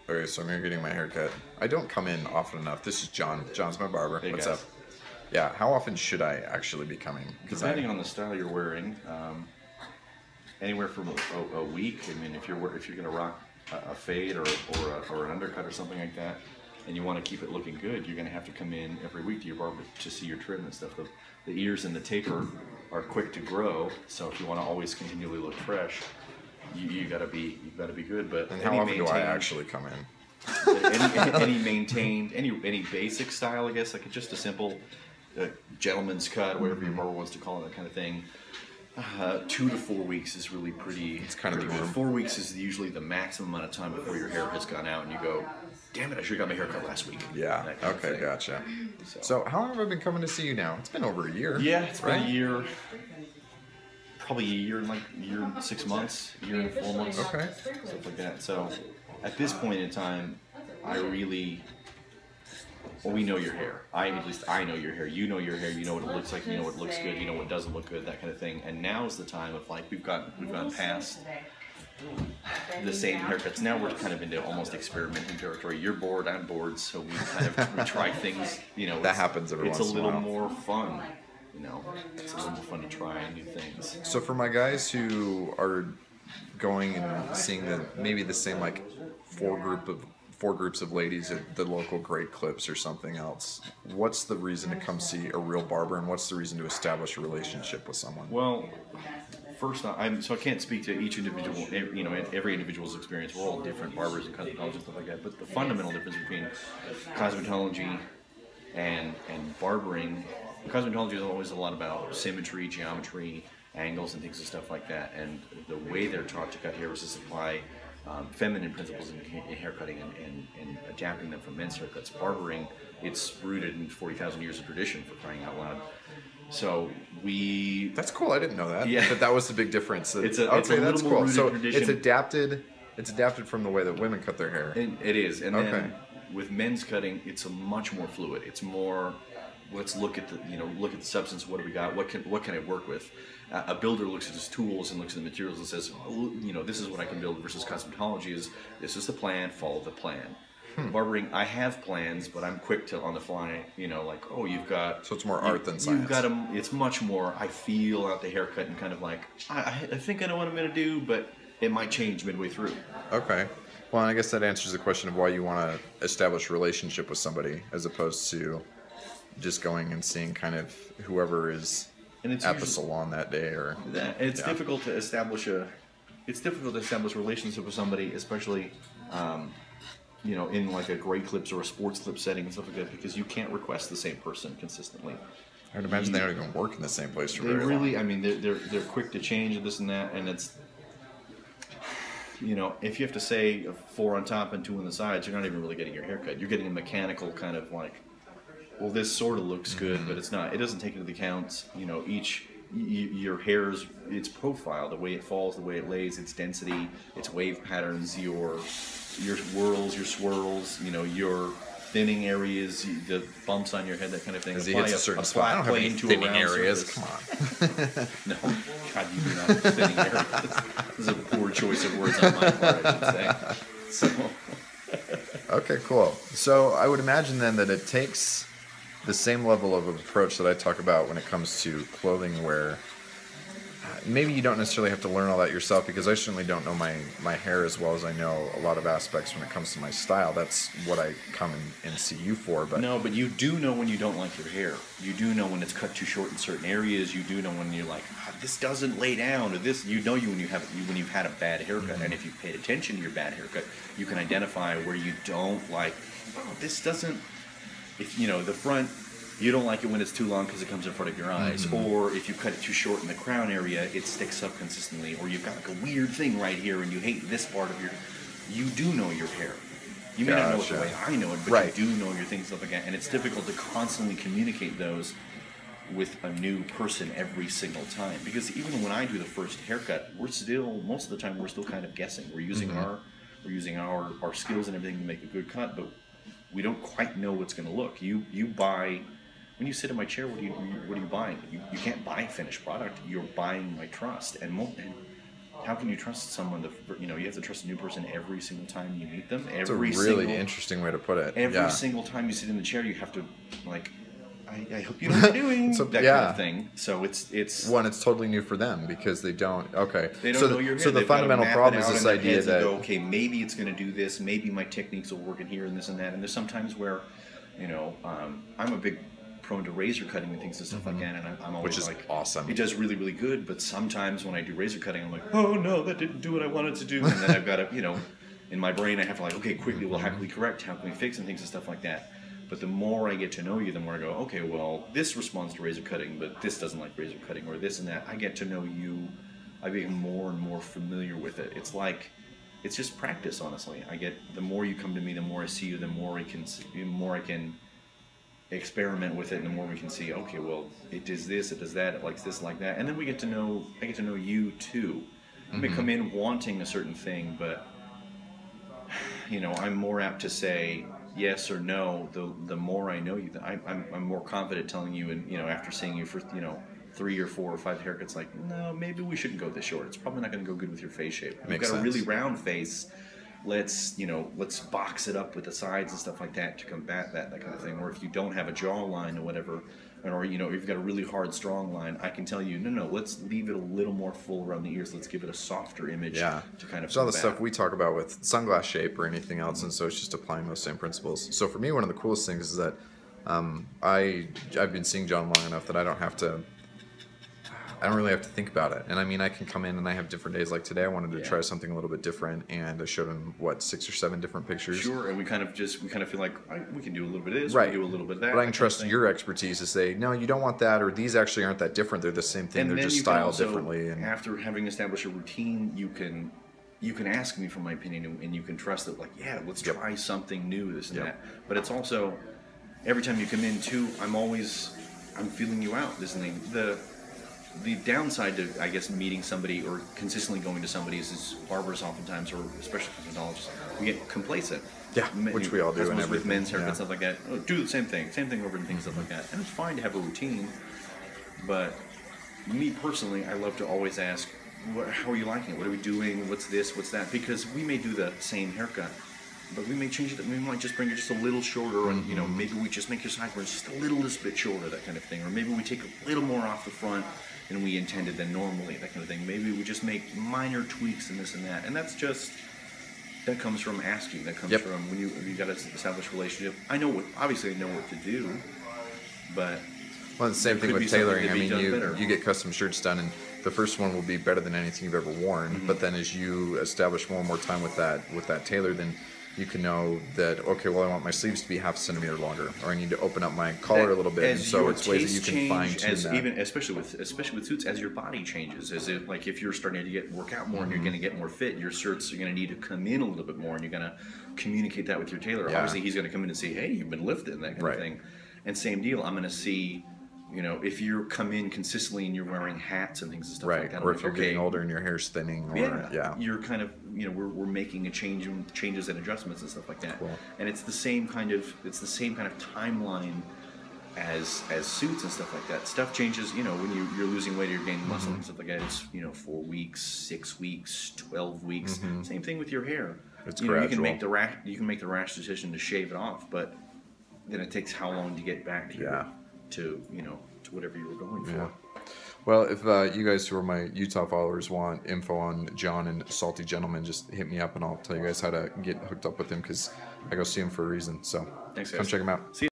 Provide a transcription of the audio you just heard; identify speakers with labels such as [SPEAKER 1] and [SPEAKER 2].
[SPEAKER 1] Okay, so I'm here getting my haircut. I don't come in often enough. This is John. John's my barber.
[SPEAKER 2] Hey,
[SPEAKER 1] What's
[SPEAKER 2] guys.
[SPEAKER 1] up? Yeah, how often should I actually be coming?
[SPEAKER 2] Depending on the style you're wearing, anywhere from a week. I mean, if you're gonna rock a fade or an undercut or something like that, and you want to keep it looking good, you're gonna have to come in every week to your barber to see your trim and stuff. The ears and the taper are quick to grow, so if you want to always continually look fresh, you gotta be good. But
[SPEAKER 1] And how often do I actually come in?
[SPEAKER 2] any basic style, I guess, like just a simple gentleman's cut, whatever your barber wants to call it, that kind of thing. 2 to 4 weeks is really pretty.
[SPEAKER 1] It's kind of the
[SPEAKER 2] good.
[SPEAKER 1] norm.
[SPEAKER 2] 4 weeks is usually the maximum amount of time before your hair has gone out, and you go, "Damn it, I should have got my hair cut last week."
[SPEAKER 1] Yeah.
[SPEAKER 2] That kind of
[SPEAKER 1] Okay,
[SPEAKER 2] thing.
[SPEAKER 1] gotcha. So how long have I been coming to see you now? It's been over a year.
[SPEAKER 2] Yeah, it's
[SPEAKER 1] right?
[SPEAKER 2] been a year. Probably a year and 6 months, a year and 4 months,
[SPEAKER 1] Okay.
[SPEAKER 2] stuff like that. So at this point in time, we know your hair. At least I know your hair. You know your hair. You know what it looks like. You know what looks good. You know what doesn't look good. That kind of thing. And now's the time of like we've gone past the same haircuts. Now we're kind of into almost experimenting territory. You're bored. I'm bored. So we try things. You know,
[SPEAKER 1] That happens every once in a
[SPEAKER 2] It's a little
[SPEAKER 1] while.
[SPEAKER 2] more fun. You know, it's a little more fun to try new things.
[SPEAKER 1] So for my guys who are going and seeing maybe the same like four groups of ladies at the local Great Clips or something else, what's the reason to come see a real barber, and what's the reason to establish a relationship with someone?
[SPEAKER 2] Well, first, I can't speak to each individual, you know, every individual's experience. We're all different, barbers and cosmetologists and stuff like that. But the fundamental difference between cosmetology and barbering, cosmetology is always a lot about symmetry, geometry, angles, and things and stuff like that. And the way they're taught to cut hair is to supply feminine principles in haircutting and adapting them from men's haircuts. Barbering, it's rooted in 40,000 years of tradition, for crying out loud. So
[SPEAKER 1] That's cool. I didn't know that.
[SPEAKER 2] Yeah.
[SPEAKER 1] But that was the big difference.
[SPEAKER 2] It's a little more rooted
[SPEAKER 1] So
[SPEAKER 2] tradition.
[SPEAKER 1] it's adapted from the way that women cut their hair.
[SPEAKER 2] And it is. And
[SPEAKER 1] Okay.
[SPEAKER 2] then with men's cutting, it's a much more fluid. It's more, let's look at the substance. What do we got? What can I work with? A builder looks at his tools and looks at the materials and says, oh, you know, this is what I can build. Versus cosmetology is, this is the plan. Follow the plan. Barbering, I have plans, but I'm quick to on the fly. You know, like, oh, you've got.
[SPEAKER 1] So it's more art than science.
[SPEAKER 2] You've got it's much more. I feel out the haircut and kind of like I think I know what I'm gonna do, but it might change midway through.
[SPEAKER 1] Okay. Well, I guess that answers the question of why you want to establish a relationship with somebody as opposed to just going and seeing kind of whoever is
[SPEAKER 2] And it's
[SPEAKER 1] at the salon that day or
[SPEAKER 2] It's difficult to establish a relationship with somebody, especially you know, in like a Great Clips or a sports clip setting and stuff like that, because you can't request the same person consistently.
[SPEAKER 1] I would imagine they don't even work in the same place for
[SPEAKER 2] They
[SPEAKER 1] very long.
[SPEAKER 2] really, I mean, they're quick to change and this and that, and it's, you know, if you have to say 4 on top and 2 on the sides, you're not even really getting your haircut. You're getting a mechanical kind of like, well, this sort of looks good, but it's not. It doesn't take into account, you know, your hair's its profile, the way it falls, the way it lays, its density, its wave patterns, your whirls, your swirls, you know, your thinning areas, the bumps on your head, that kind of thing.
[SPEAKER 1] As he hits a certain spot, I don't have any thinning areas. Come on.
[SPEAKER 2] No, God, you do not have thinning areas. This is a poor choice of words on my part, I should say. So.
[SPEAKER 1] Okay, cool. So I would imagine then that it takes the same level of approach that I talk about when it comes to clothing wear. Maybe you don't necessarily have to learn all that yourself, because I certainly don't know my hair as well as I know a lot of aspects when it comes to my style. That's what I come and see you for. But
[SPEAKER 2] no, but you do know when you don't like your hair. You do know when it's cut too short in certain areas. You do know when you're like, this doesn't lay down, or this. You know when you've had a bad haircut, and if you've paid attention to your bad haircut, you can identify where you don't like. Oh, this doesn't. If you know the front. You don't like it when it's too long because it comes in front of your eyes. Or if you cut it too short in the crown area, it sticks up consistently. Or you've got like a weird thing right here and you hate this part of your... You do know your hair. You may not know it the way I know it, but you do know your things, stuff like that. And it's difficult to constantly communicate those with a new person every single time. Because even when I do the first haircut, most of the time, we're still kind of guessing. We're using our skills and everything to make a good cut, but we don't quite know what's going to look. You buy... When you sit in my chair, what are you buying? You can't buy a finished product. You're buying my trust. And how can you trust someone you have to trust a new person every single time you meet them.
[SPEAKER 1] It's a really interesting way to put it.
[SPEAKER 2] Every single time you sit in the chair, you have to like, I hope you know what you're doing, that kind of thing. So it's
[SPEAKER 1] one, it's totally new for them because they don't. Okay,
[SPEAKER 2] they don't know your hair.
[SPEAKER 1] So the fundamental problem is this idea that
[SPEAKER 2] okay, maybe it's going to do this, maybe my techniques will work in here and this and that. And there's sometimes where, I'm a big prone to razor cutting and things and stuff like that, and I'm always
[SPEAKER 1] which is
[SPEAKER 2] like,
[SPEAKER 1] awesome.
[SPEAKER 2] It does really, really good, but sometimes when I do razor cutting, I'm like, oh no, that didn't do what I wanted to do, and then I've got to, in my brain, I have to like, okay, quickly, well, how can we correct? How can we fix and things and stuff like that. But the more I get to know you, the more I go, okay, well, this responds to razor cutting, but this doesn't like razor cutting, or this and that. I get to know you. I become more and more familiar with it. It's just practice, honestly. The more you come to me, the more I see you, the more I can experiment with it, and the more we can see, okay, well, it does this, it does that, it likes this, like that, and then I get to know you too. I may come in wanting a certain thing, but I'm more apt to say yes or no. The more I know you, I'm more confident telling you, and after seeing you for 3 or 4 or 5 haircuts, like, no, maybe we shouldn't go this short. It's probably not going to go good with your face shape. You've got a really round face. Let's box it up with the sides and stuff like that to combat that kind of thing. Or if you don't have a jawline or whatever, or you've got a really hard, strong line, I can tell you, no, let's leave it a little more full around the ears. Let's give it a softer image to kind of.
[SPEAKER 1] It's all the stuff we talk about with sunglass shape or anything else, and so it's just applying those same principles. So for me, one of the coolest things is that I've been seeing John long enough that I don't really have to think about it. And I mean, I can come in and I have different days. Like today, I wanted to try something a little bit different, and I showed him 6 or 7 different pictures. Sure,
[SPEAKER 2] and we kind of feel like we can do a little bit of this,
[SPEAKER 1] right?
[SPEAKER 2] We can do a little bit of that.
[SPEAKER 1] But I can trust your expertise to say, no, you don't want that, or these actually aren't that different. They're the same thing. They're just styled differently. And
[SPEAKER 2] after having established a routine, you can ask me for my opinion, and you can trust that, like, let's try something new, this and that. But it's also every time you come in too, I'm feeling you out. This thing, the downside to, I guess, meeting somebody or consistently going to somebody is barbers oftentimes, or especially cosmetologists, we get complacent.
[SPEAKER 1] Yeah, which we all do.
[SPEAKER 2] And with men's haircuts, stuff like that. Oh, do the same thing over and things, stuff like that. And it's fine to have a routine, but me personally, I love to always ask, how are you liking it? What are we doing? What's this? What's that? Because we may do the same haircut, but we may change it. We might just bring it just a little shorter, and maybe we just make your sideburns just a little bit shorter, that kind of thing. Or maybe we take a little more off the front than we intended than normally, that kind of thing. Maybe we just make minor tweaks and this and that. And that comes from asking. That comes from when you got to establish a relationship. Obviously I know what to do, but
[SPEAKER 1] well, the same thing with tailoring. I mean, you get custom shirts done, and the first one will be better than anything you've ever worn. But then as you establish more and more time with that tailor, then you can know that, okay, well, I want my sleeves to be half a centimeter longer, or I need to open up my collar a little bit. And so it's ways that you can fine-tune that.
[SPEAKER 2] Even especially with suits, as your body changes, like if you're starting to work out more and you're going to get more fit, your shirts are going to need to come in a little bit more, and you're going to communicate that with your tailor. Obviously, he's going to come in and say, hey, you've been lifting, that kind of thing. And same deal, I'm going to see, if you come in consistently and you're wearing hats and things and stuff like that.
[SPEAKER 1] Or if you're getting older and your hair's thinning.
[SPEAKER 2] You're kind of, we're making changes and adjustments and stuff like that. Cool. And it's the same kind of timeline as suits and stuff like that. Stuff changes, when you're losing weight or you're gaining muscle and stuff like that. It's 4 weeks, 6 weeks, 12 weeks. Same thing with your hair.
[SPEAKER 1] It's gradual.
[SPEAKER 2] You can make the rash decision to shave it off, but then it takes how long to get back to whatever you were going for.
[SPEAKER 1] Well, if you guys who are my Utah followers want info on John and Salty Gentleman, just hit me up and I'll tell you guys how to get hooked up with him, because I go see him for a reason. So
[SPEAKER 2] thanks, guys.
[SPEAKER 1] Come check him out.
[SPEAKER 2] See you.